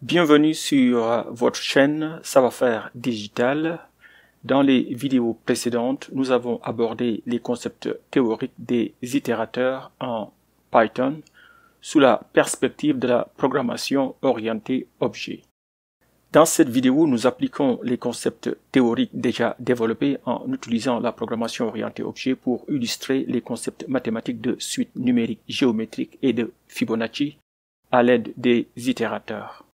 Bienvenue sur votre chaîne Savoir-faire digital. Dans les vidéos précédentes, nous avons abordé les concepts théoriques des itérateurs en Python sous la perspective de la programmation orientée objet. Dans cette vidéo, nous appliquons les concepts théoriques déjà développés en utilisant la programmation orientée objet pour illustrer les concepts mathématiques de suite numérique géométrique et de Fibonacci à l'aide des itérateurs.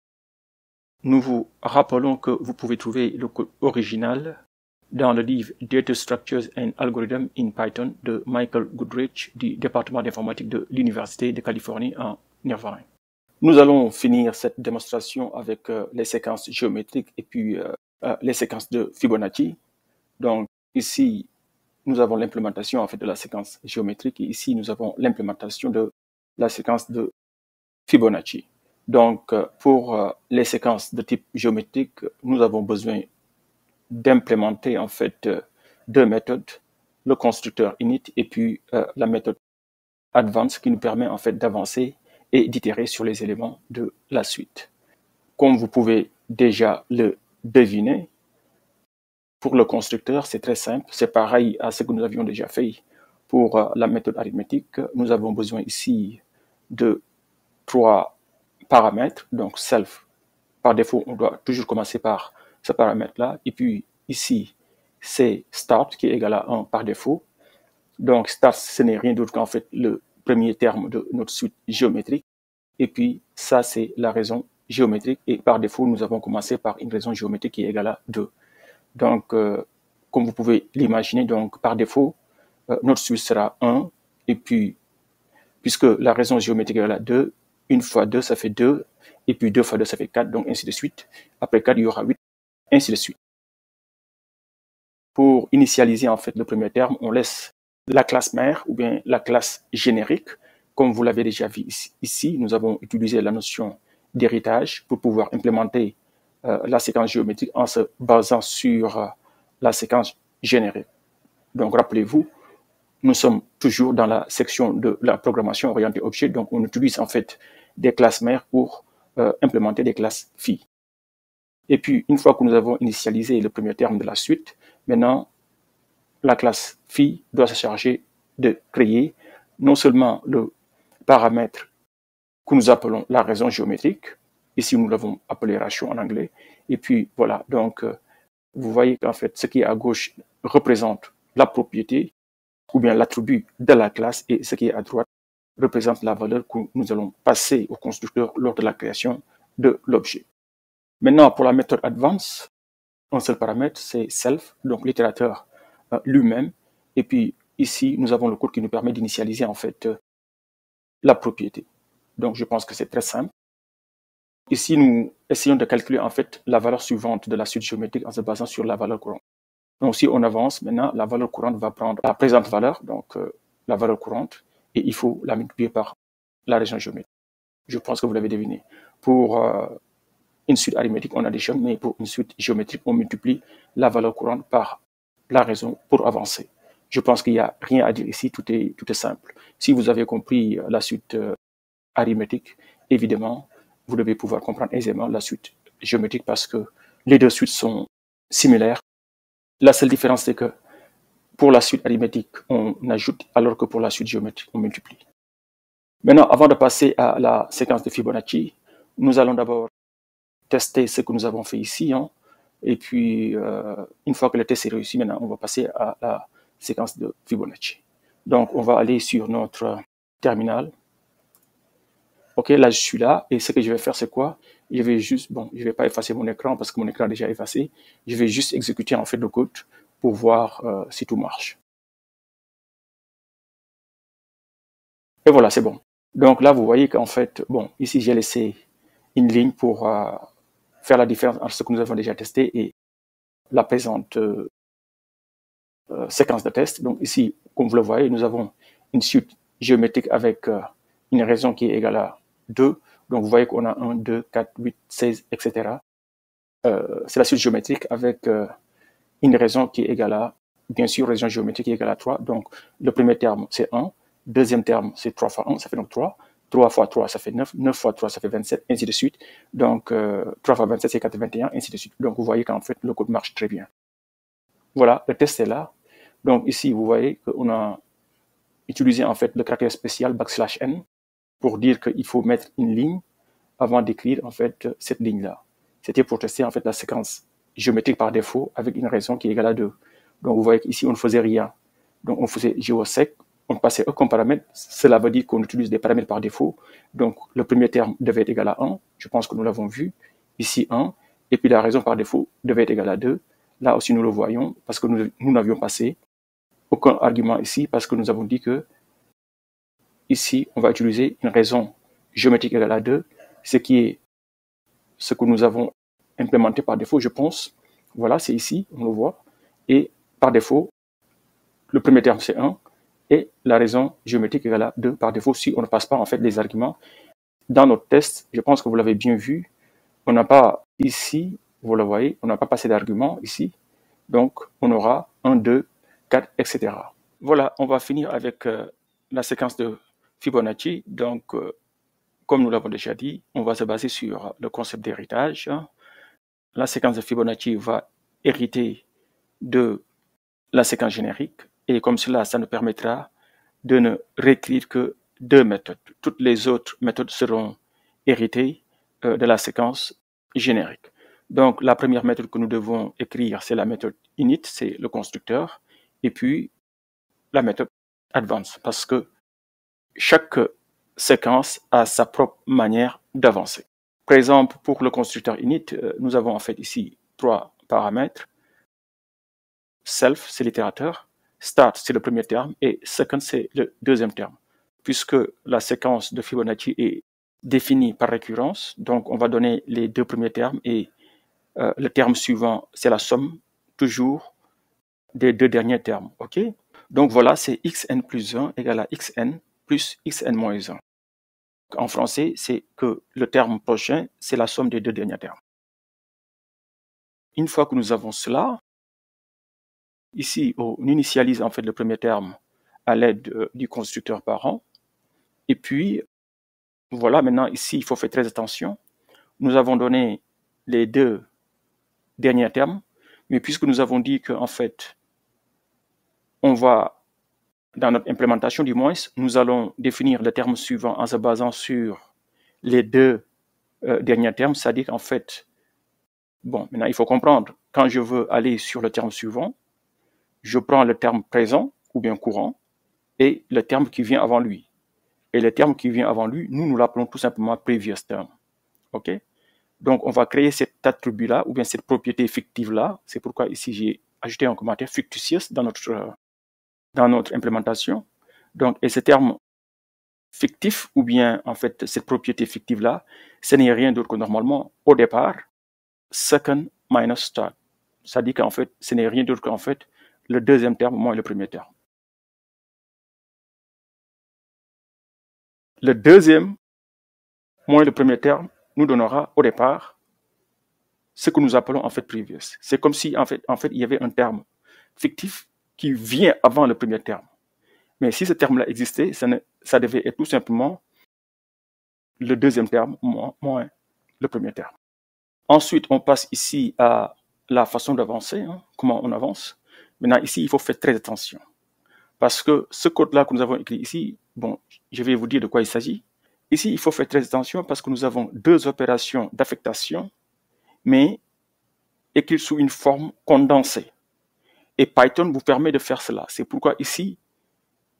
Nous vous rappelons que vous pouvez trouver le code original dans le livre Data Structures and Algorithms in Python de Michael Goodrich du département d'informatique de l'Université de Californie en Irvine. Nous allons finir cette démonstration avec les séquences géométriques et puis les séquences de Fibonacci. Donc ici, nous avons l'implémentation en fait de la séquence géométrique et ici, nous avons l'implémentation de la séquence de Fibonacci. Donc, pour les séquences de type géométrique, nous avons besoin d'implémenter en fait deux méthodes, le constructeur init et puis la méthode advance qui nous permet en fait d'avancer et d'itérer sur les éléments de la suite. Comme vous pouvez déjà le deviner, pour le constructeur, c'est très simple, c'est pareil à ce que nous avions déjà fait pour la méthode arithmétique. Nous avons besoin ici de trois paramètres, donc self, par défaut, on doit toujours commencer par ce paramètre-là, et puis ici, c'est start qui est égal à 1 par défaut. Donc start, ce n'est rien d'autre qu'en fait le premier terme de notre suite géométrique, et puis ça, c'est la raison géométrique, et par défaut, nous avons commencé par une raison géométrique qui est égale à 2. Donc, comme vous pouvez l'imaginer, donc par défaut, notre suite sera 1, et puis, puisque la raison géométrique est égale à 2, 1 fois 2, ça fait 2, et puis 2 fois 2, ça fait 4, donc ainsi de suite. Après 4, il y aura 8, ainsi de suite. Pour initialiser en fait le premier terme, on laisse la classe mère ou bien la classe générique. Comme vous l'avez déjà vu ici, nous avons utilisé la notion d'héritage pour pouvoir implémenter la séquence géométrique en se basant sur la séquence générique. Donc rappelez-vous, nous sommes toujours dans la section de la programmation orientée objet, donc on utilise en fait des classes mères pour implémenter des classes filles. Et puis, une fois que nous avons initialisé le premier terme de la suite, maintenant, la classe fille doit se charger de créer non seulement le paramètre que nous appelons la raison géométrique, ici nous l'avons appelé ratio en anglais, et puis voilà, donc vous voyez qu'en fait, ce qui est à gauche représente la propriété, ou bien l'attribut de la classe, et ce qui est à droite représente la valeur que nous allons passer au constructeur lors de la création de l'objet. Maintenant, pour la méthode advance, un seul paramètre, c'est self, donc l'itérateur lui-même. Et puis ici, nous avons le code qui nous permet d'initialiser en fait la propriété. Donc, je pense que c'est très simple. Ici, nous essayons de calculer en fait la valeur suivante de la suite géométrique en se basant sur la valeur courante. Donc, si on avance, maintenant, la valeur courante va prendre la présente valeur, donc la valeur courante, et il faut la multiplier par la raison géométrique. Je pense que vous l'avez deviné. Pour une suite arithmétique, on additionne, mais pour une suite géométrique, on multiplie la valeur courante par la raison pour avancer. Je pense qu'il n'y a rien à dire ici, tout est simple. Si vous avez compris la suite arithmétique, évidemment, vous devez pouvoir comprendre aisément la suite géométrique parce que les deux suites sont similaires. La seule différence, c'est que pour la suite arithmétique, on ajoute, alors que pour la suite géométrique, on multiplie. Maintenant, avant de passer à la séquence de Fibonacci, nous allons d'abord tester ce que nous avons fait ici. Et puis, une fois que le test est réussi, maintenant, on va passer à la séquence de Fibonacci. Donc, on va aller sur notre terminal. OK, là, je suis là. Et ce que je vais faire, c'est quoi? Je vais juste, je vais pas effacer mon écran parce que mon écran est déjà effacé. Je vais juste exécuter en fait le code pour voir si tout marche. Et voilà, c'est bon. Donc là, vous voyez qu'en fait, ici, j'ai laissé une ligne pour faire la différence entre ce que nous avons déjà testé et la présente séquence de test. Donc ici, comme vous le voyez, nous avons une suite géométrique avec une raison qui est égale à 2. Donc vous voyez qu'on a 1, 2, 4, 8, 16, etc. C'est la suite géométrique avec une raison qui est égale à, bien sûr, raison géométrique qui est égale à 3. Donc le premier terme, c'est 1. Deuxième terme, c'est 3 fois 1, ça fait donc 3. 3 fois 3, ça fait 9. 9 fois 3, ça fait 27, ainsi de suite. Donc, 3 fois 27, c'est 81, ainsi de suite. Donc, vous voyez qu'en fait, le code marche très bien. Voilà, le test est là. Donc, ici, vous voyez qu'on a utilisé en fait le caractère spécial \n pour dire qu'il faut mettre une ligne avant d'écrire en fait cette ligne-là. C'était pour tester en fait la séquence géométrique par défaut avec une raison qui est égale à 2. Donc, vous voyez qu'ici, on ne faisait rien. Donc, on faisait géosec, on passait aucun paramètre. Cela veut dire qu'on utilise des paramètres par défaut. Donc, le premier terme devait être égal à 1. Je pense que nous l'avons vu. Ici, 1. Et puis, la raison par défaut devait être égale à 2. Là aussi, nous le voyons parce que nous n'avions passé aucun argument ici parce que nous avons dit que ici, on va utiliser une raison géométrique égale à 2, ce qui est ce que nous avons implémenté par défaut, je pense. Voilà, c'est ici, on le voit. Et par défaut, le premier terme, c'est 1. Et la raison géométrique égale à 2 par défaut si on ne passe pas en fait les arguments. Dans notre test, je pense que vous l'avez bien vu, on n'a pas ici, vous le voyez, on n'a pas passé d'argument ici. Donc, on aura 1, 2, 4, etc. Voilà, on va finir avec la séquence de Fibonacci. Donc, comme nous l'avons déjà dit, on va se baser sur le concept d'héritage. La séquence de Fibonacci va hériter de la séquence générique. Et comme cela, ça nous permettra de ne réécrire que 2 méthodes. Toutes les autres méthodes seront héritées de la séquence générique. Donc, la première méthode que nous devons écrire, c'est la méthode init, c'est le constructeur, et puis la méthode advance, parce que chaque séquence a sa propre manière d'avancer. Par exemple, pour le constructeur init, nous avons en fait ici 3 paramètres. Self, c'est l'itérateur. Start, c'est le premier terme. Et second, c'est le deuxième terme. Puisque la séquence de Fibonacci est définie par récurrence, donc on va donner les 2 premiers termes et le terme suivant, c'est la somme, toujours, des 2 derniers termes. OK? Donc voilà, c'est xn plus 1 égale à xn plus xn moins 1. En français, c'est que le terme prochain, c'est la somme des 2 derniers termes. Une fois que nous avons cela, ici, on initialise en fait le premier terme à l'aide du constructeur parent. Et puis, voilà, maintenant ici, il faut faire très attention. Nous avons donné les 2 derniers termes, mais puisque nous avons dit qu'en fait, on va, dans notre implémentation du moins, nous allons définir le terme suivant en se basant sur les 2 derniers termes, c'est-à-dire qu'en fait, bon, maintenant il faut comprendre, quand je veux aller sur le terme suivant, je prends le terme présent ou bien courant et le terme qui vient avant lui. Et le terme qui vient avant lui, nous l'appelons tout simplement previous term. OK? Donc, on va créer cet attribut-là ou bien cette propriété fictive-là. C'est pourquoi ici, j'ai ajouté un commentaire fictitious dans notre implémentation. Donc, et ce terme fictif ou bien en fait cette propriété fictive-là, ce n'est rien d'autre que normalement, au départ, second minus start. Ça dit qu'en fait, ce n'est rien d'autre qu'en fait le deuxième terme moins le premier terme. Le deuxième moins le premier terme nous donnera au départ ce que nous appelons en fait previous. C'est comme si en fait il y avait un terme fictif qui vient avant le premier terme. Mais si ce terme-là existait, ça devait être tout simplement le deuxième terme moins le premier terme. Ensuite, on passe ici à la façon d'avancer, comment on avance. Maintenant, ici, il faut faire très attention. Parce que ce code-là que nous avons écrit ici, bon, je vais vous dire de quoi il s'agit. Ici, il faut faire très attention parce que nous avons 2 opérations d'affectation, mais écrites sous une forme condensée. Et Python vous permet de faire cela. C'est pourquoi ici,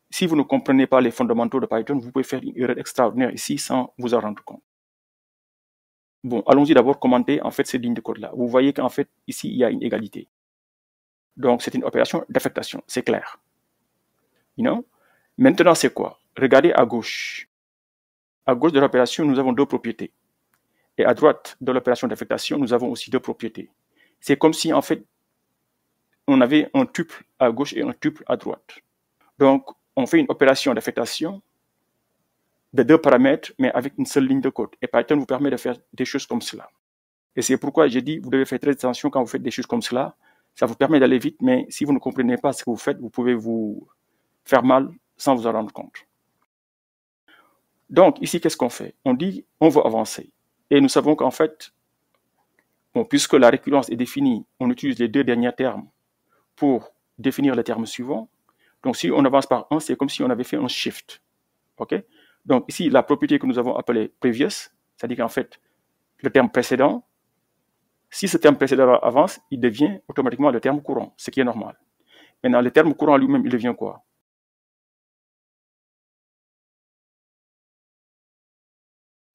si vous ne comprenez pas les fondamentaux de Python, vous pouvez faire une erreur extraordinaire ici sans vous en rendre compte. Bon, allons-y d'abord commenter en fait ces lignes de code-là. Vous voyez qu'en fait, ici, il y a une égalité. Donc, c'est une opération d'affectation, c'est clair. Maintenant, c'est quoi? Regardez à gauche. À gauche de l'opération, nous avons 2 propriétés. Et à droite de l'opération d'affectation, nous avons aussi 2 propriétés. C'est comme si, en fait, on avait un tuple à gauche et un tuple à droite. Donc, on fait une opération d'affectation de 2 paramètres, mais avec une seule ligne de code. Et Python vous permet de faire des choses comme cela. Et c'est pourquoi j'ai dit, vous devez faire très attention quand vous faites des choses comme cela. Ça vous permet d'aller vite, mais si vous ne comprenez pas ce que vous faites, vous pouvez vous faire mal sans vous en rendre compte. Donc, ici, qu'est-ce qu'on fait? On dit, on veut avancer. Et nous savons qu'en fait, bon, puisque la récurrence est définie, on utilise les deux derniers termes pour définir le terme suivant. Donc, si on avance par 1, c'est comme si on avait fait un shift. OK? Donc, ici, la propriété que nous avons appelée previous, c'est-à-dire qu'en fait, le terme précédent, si ce terme précédent avance, il devient automatiquement le terme courant, ce qui est normal. Maintenant, le terme courant lui-même, il devient quoi?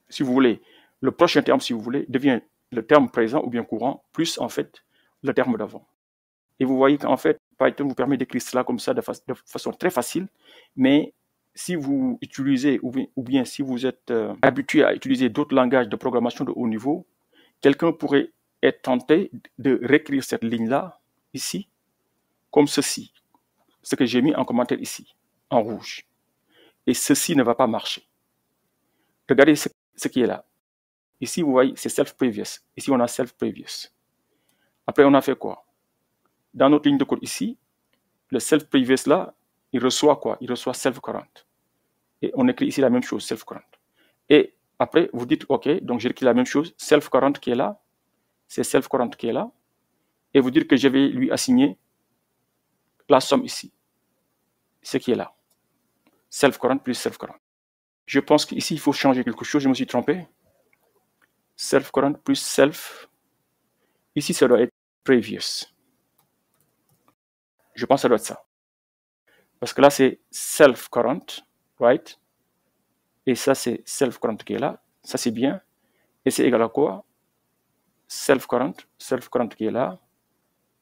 Si vous voulez, le prochain terme, si vous voulez, devient le terme présent ou bien courant, plus en fait le terme d'avant. Et vous voyez qu'en fait, Python vous permet d'écrire cela comme ça de façon très facile, mais si vous utilisez ou bien si vous êtes habitué à utiliser d'autres langages de programmation de haut niveau, quelqu'un pourrait être tenté de réécrire cette ligne-là, ici, comme ceci, ce que j'ai mis en commentaire ici, en rouge. Et ceci ne va pas marcher. Regardez ce qui est là. Ici, vous voyez, c'est self-previous. Ici, on a self-previous. Après, on a fait quoi? Dans notre ligne de code ici, le self-previous là, il reçoit quoi? Il reçoit self-current. Et on écrit ici la même chose, self-current. Et après, vous dites, OK, donc j'écris la même chose, self-current qui est là, c'est self-current qui est là, et vous dites que je vais lui assigner la somme ici, ce qui est là. Self-current plus self-current. Je pense qu'ici, il faut changer quelque chose, je me suis trompé. Self-current plus self. Ici, ça doit être previous. Je pense que ça doit être ça. Parce que là, c'est self-current, right? Et ça, c'est self-current qui est là. Ça, c'est bien. Et c'est égal à quoi? Self-current qui est là.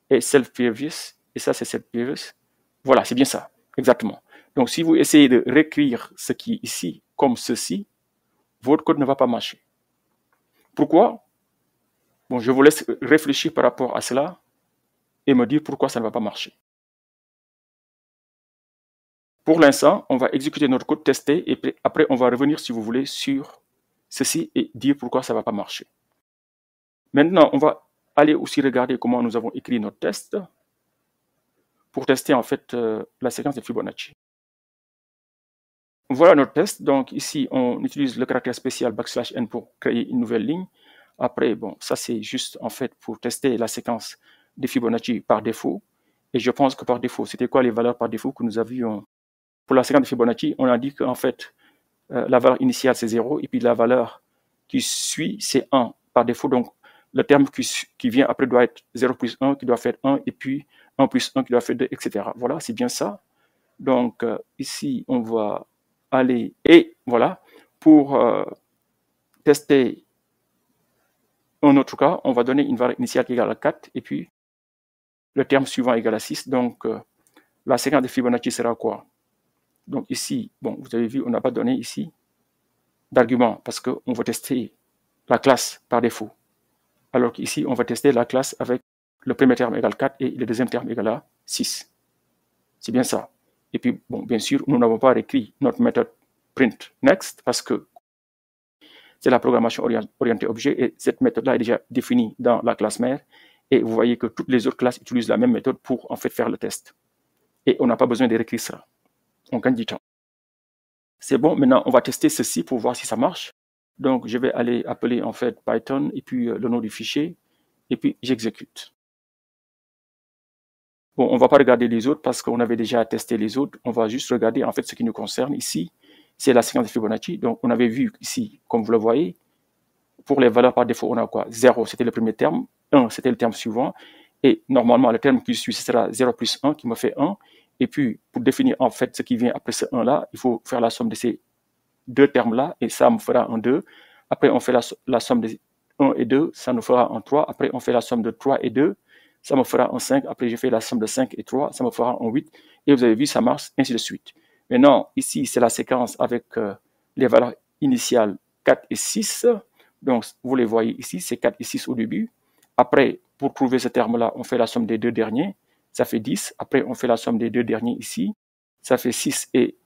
Et self-previous. Et ça, c'est self-previous. Voilà, c'est bien ça. Exactement. Donc, si vous essayez de réécrire ce qui est ici comme ceci, votre code ne va pas marcher. Pourquoi? Bon, je vous laisse réfléchir par rapport à cela et me dire pourquoi ça ne va pas marcher. Pour l'instant, on va exécuter notre code, tester, et après, on va revenir, si vous voulez, sur ceci et dire pourquoi ça ne va pas marcher. Maintenant, on va aller aussi regarder comment nous avons écrit notre test pour tester, en fait, la séquence de Fibonacci. Voilà notre test. Donc, ici, on utilise le caractère spécial \n pour créer une nouvelle ligne. Après, bon, ça, c'est juste, en fait, pour tester la séquence de Fibonacci par défaut. Et je pense que par défaut, c'était quoi les valeurs par défaut que nous avions? Pour la séquence de Fibonacci, on a dit qu'en fait, la valeur initiale, c'est 0, et puis la valeur qui suit, c'est 1 par défaut. Donc, le terme qui vient après doit être 0 plus 1, qui doit faire 1, et puis 1 plus 1 qui doit faire 2, etc. Voilà, c'est bien ça. Donc, ici, on va aller, et voilà, pour tester un autre cas, on va donner une valeur initiale qui est égale à 4, et puis le terme suivant est égal à 6. Donc, la séquence de Fibonacci sera quoi? Donc ici, bon, vous avez vu, on n'a pas donné ici d'argument parce qu'on va tester la classe par défaut. Alors qu'ici, on va tester la classe avec le premier terme égal 4 et le deuxième terme égal à 6. C'est bien ça. Et puis, bon, bien sûr, nous n'avons pas écrit notre méthode print next parce que c'est la programmation orientée objet et cette méthode-là est déjà définie dans la classe mère. Et vous voyez que toutes les autres classes utilisent la même méthode pour en fait faire le test. Et on n'a pas besoin de réécrire ça. On gagne du temps. C'est bon, maintenant on va tester ceci pour voir si ça marche. Donc je vais aller appeler en fait Python et puis le nom du fichier et puis j'exécute. Bon, on va pas regarder les autres parce qu'on avait déjà testé les autres. On va juste regarder en fait ce qui nous concerne ici. C'est la séquence de Fibonacci. Donc on avait vu ici, comme vous le voyez, pour les valeurs par défaut, on a quoi? 0, c'était le premier terme. 1, c'était le terme suivant. Et normalement, le terme qui suit, ce sera 0 plus 1 qui me fait 1. Et puis, pour définir en fait ce qui vient après ce 1-là, il faut faire la somme de ces deux termes-là, et ça me fera un 2. Après, on fait la somme de 1 et 2, ça nous fera un 3. Après, on fait la somme de 3 et 2, ça me fera un 5. Après, je fais la somme de 5 et 3, ça me fera un 8. Et vous avez vu, ça marche, ainsi de suite. Maintenant, ici, c'est la séquence avec les valeurs initiales 4 et 6. Donc, vous les voyez ici, c'est 4 et 6 au début. Après, pour trouver ce terme-là, on fait la somme des deux derniers. Ça fait 10. Après, on fait la somme des deux derniers ici. Ça fait 6 et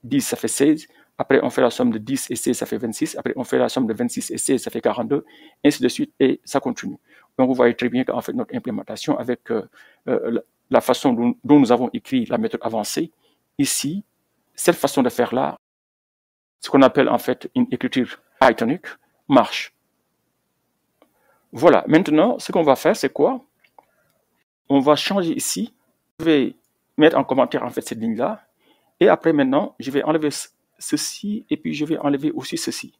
10, ça fait 16. Après, on fait la somme de 10 et 16, ça fait 26. Après, on fait la somme de 26 et 16, ça fait 42. Ainsi de suite, et ça continue. Donc, vous voyez très bien qu'en fait, notre implémentation avec la façon dont nous avons écrit la méthode avancée, ici, cette façon de faire là ce qu'on appelle en fait une écriture pythonique, marche. Voilà, maintenant, ce qu'on va faire, c'est quoi? On va changer ici. Je vais mettre en commentaire en fait cette ligne-là. Et après, maintenant, je vais enlever ceci et puis je vais enlever aussi ceci.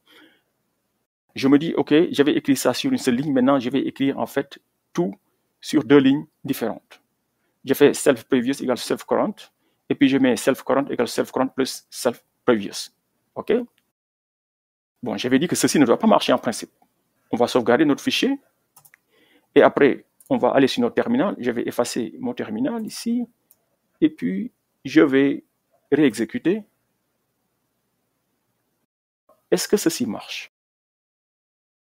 Je me dis, OK, j'avais écrit ça sur une seule ligne. Maintenant, je vais écrire en fait tout sur deux lignes différentes. Je fais self-previous égale self-current. Et puis, je mets self-current égale self-current plus self-previous. OK? Bon, j'avais dit que ceci ne doit pas marcher en principe. On va sauvegarder notre fichier. Et après, on va aller sur notre terminal. Je vais effacer mon terminal ici. Et puis, je vais réexécuter. Est-ce que ceci marche?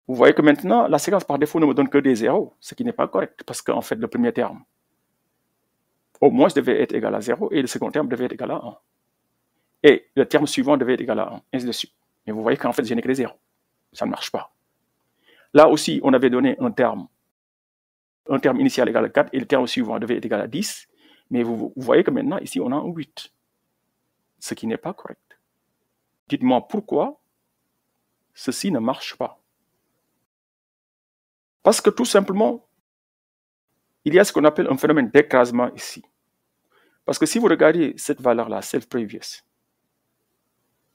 Vous voyez que maintenant, la séquence par défaut ne me donne que des zéros, ce qui n'est pas correct, parce qu'en fait, le premier terme, au moins, devait être égal à 0, et le second terme devait être égal à 1. Et le terme suivant devait être égal à 1, ainsi de suite. Mais vous voyez qu'en fait, je n'ai que des zéros. Ça ne marche pas. Là aussi, on avait donné un terme initial égal à 4, et le terme suivant devait être égal à 10. Mais vous voyez que maintenant, ici, on a un 8, ce qui n'est pas correct. Dites-moi pourquoi ceci ne marche pas. Parce que tout simplement, il y a ce qu'on appelle un phénomène d'écrasement ici. Parce que si vous regardez cette valeur-là, self-previous,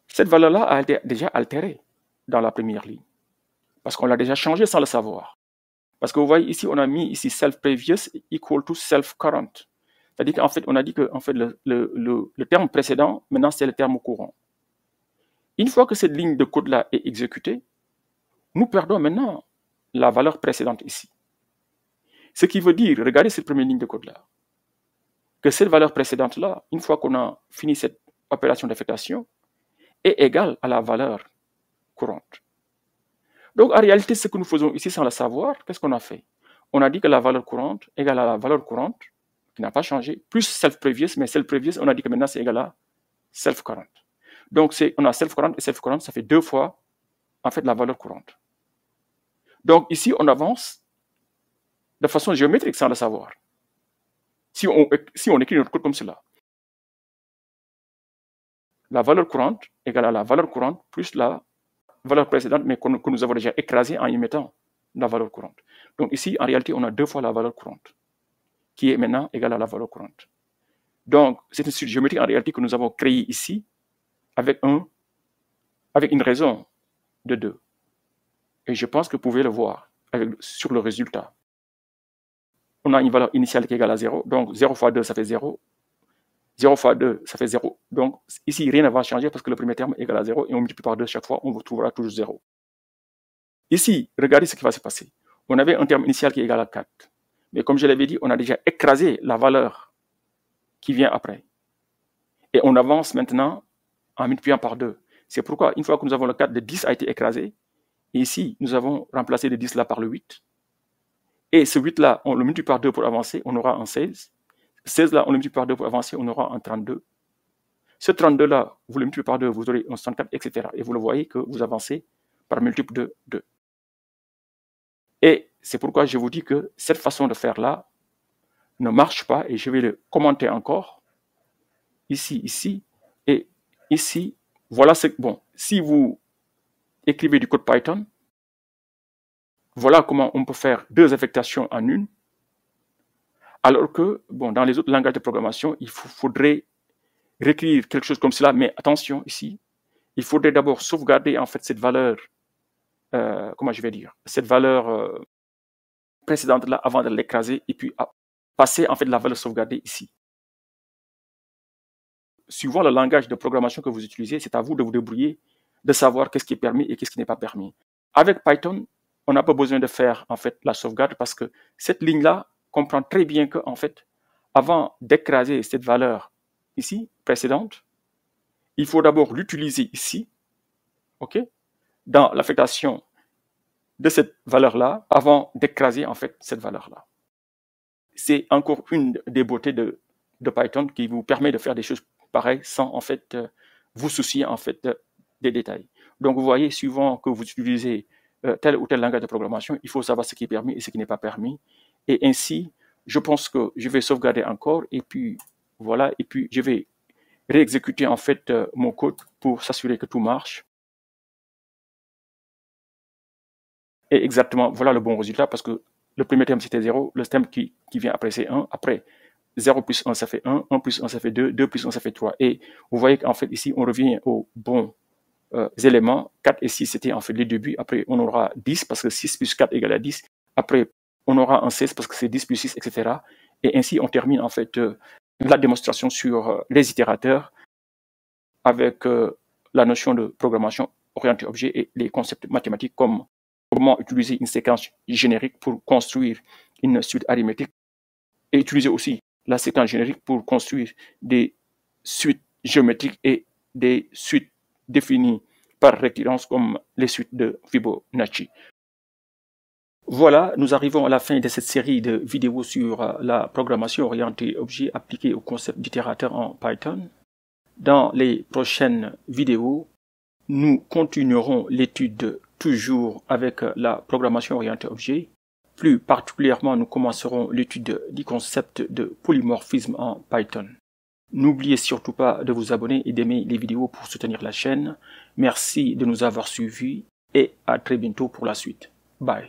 cette valeur-là a été déjà altérée dans la première ligne. Parce qu'on l'a déjà changé sans le savoir. Parce que vous voyez ici, on a mis ici self-previous equal to self-current. C'est-à-dire qu'en fait, on a dit que en fait, le terme précédent, maintenant, c'est le terme courant. Une fois que cette ligne de code-là est exécutée, nous perdons maintenant la valeur précédente ici. Ce qui veut dire, regardez cette première ligne de code-là, que cette valeur précédente-là, une fois qu'on a fini cette opération d'affectation, est égale à la valeur courante. Donc, en réalité, ce que nous faisons ici sans le savoir, qu'est-ce qu'on a fait? On a dit que la valeur courante est égale à la valeur courante, qui n'a pas changé, plus self-previous, mais self-previous, on a dit que maintenant c'est égal à self-current. Donc, on a self-current et self-current, ça fait deux fois, en fait, la valeur courante. Donc, ici, on avance de façon géométrique sans le savoir. Si on écrit notre code comme cela, la valeur courante égale à la valeur courante plus la valeur précédente, mais que nous avons déjà écrasée en y mettant la valeur courante. Donc ici, en réalité, on a deux fois la valeur courante, qui est maintenant égale à la valeur courante. Donc, c'est une suite géométrique en réalité que nous avons créée ici, avec une raison de 2. Et je pense que vous pouvez le voir sur le résultat. On a une valeur initiale qui est égale à 0, donc 0 fois 2, ça fait 0. 0 fois 2, ça fait 0. Donc, ici, rien ne va changer parce que le premier terme est égal à 0 et on multiplie par 2 chaque fois, on retrouvera toujours 0. Ici, regardez ce qui va se passer. On avait un terme initial qui est égal à 4. Mais comme je l'avais dit, on a déjà écrasé la valeur qui vient après. Et on avance maintenant en multipliant par 2. C'est pourquoi, une fois que nous avons le 4, le 10 a été écrasé. Et ici, nous avons remplacé le 10 là par le 8. Et ce 8 là, on le multiplie par 2 pour avancer, on aura un 16. 16 là, on le multiplie par 2 pour avancer, on aura un 32. Ce 32 là, vous le multipliez par 2, vous aurez un 64, etc. Et vous le voyez que vous avancez par multiple de 2. Et c'est pourquoi je vous dis que cette façon de faire là ne marche pas, et je vais le commenter encore. Ici, et ici. Voilà ce que, bon, si vous écrivez du code Python, voilà comment on peut faire deux affectations en une. Alors que, bon, dans les autres langages de programmation, il faudrait réécrire quelque chose comme cela, mais attention ici, il faudrait d'abord sauvegarder en fait cette valeur, comment je vais dire, cette valeur précédente là avant de l'écraser et puis passer en fait la valeur sauvegardée ici. Suivant le langage de programmation que vous utilisez, c'est à vous de vous débrouiller, de savoir qu'est-ce qui est permis et qu'est-ce qui n'est pas permis. Avec Python, on n'a pas besoin de faire en fait la sauvegarde parce que cette ligne-là comprend très bien que en fait, avant d'écraser cette valeur ici précédente, il faut d'abord l'utiliser ici, ok, dans l'affectation de cette valeur-là, avant d'écraser en fait cette valeur-là. C'est encore une des beautés de Python qui vous permet de faire des choses pareilles sans en fait vous soucier en fait des détails. Donc vous voyez, suivant que vous utilisez tel ou tel langage de programmation, il faut savoir ce qui est permis et ce qui n'est pas permis. Et ainsi, je pense que je vais sauvegarder encore et puis voilà, et puis je vais réexécuter en fait mon code pour s'assurer que tout marche. Et exactement, voilà le bon résultat parce que le premier terme c'était 0, le terme qui vient après c'est 1, après 0 plus 1 ça fait 1, 1 plus 1 ça fait 2, 2 plus 1 ça fait 3. Et vous voyez qu'en fait ici on revient aux bons éléments, 4 et 6 c'était en fait les débuts, après on aura 10 parce que 6 plus 4 égale à 10, après on aura un 16 parce que c'est 10 plus 6, etc. Et ainsi on termine en fait la démonstration sur les itérateurs avec la notion de programmation orientée objet et les concepts mathématiques comme comment utiliser une séquence générique pour construire une suite arithmétique et utiliser aussi la séquence générique pour construire des suites géométriques et des suites définies par récurrence comme les suites de Fibonacci. Voilà, nous arrivons à la fin de cette série de vidéos sur la programmation orientée objet appliquée au concept d'itérateur en Python. Dans les prochaines vidéos, nous continuerons l'étude toujours avec la programmation orientée objet. Plus particulièrement, nous commencerons l'étude du concept de polymorphisme en Python. N'oubliez surtout pas de vous abonner et d'aimer les vidéos pour soutenir la chaîne. Merci de nous avoir suivis et à très bientôt pour la suite. Bye.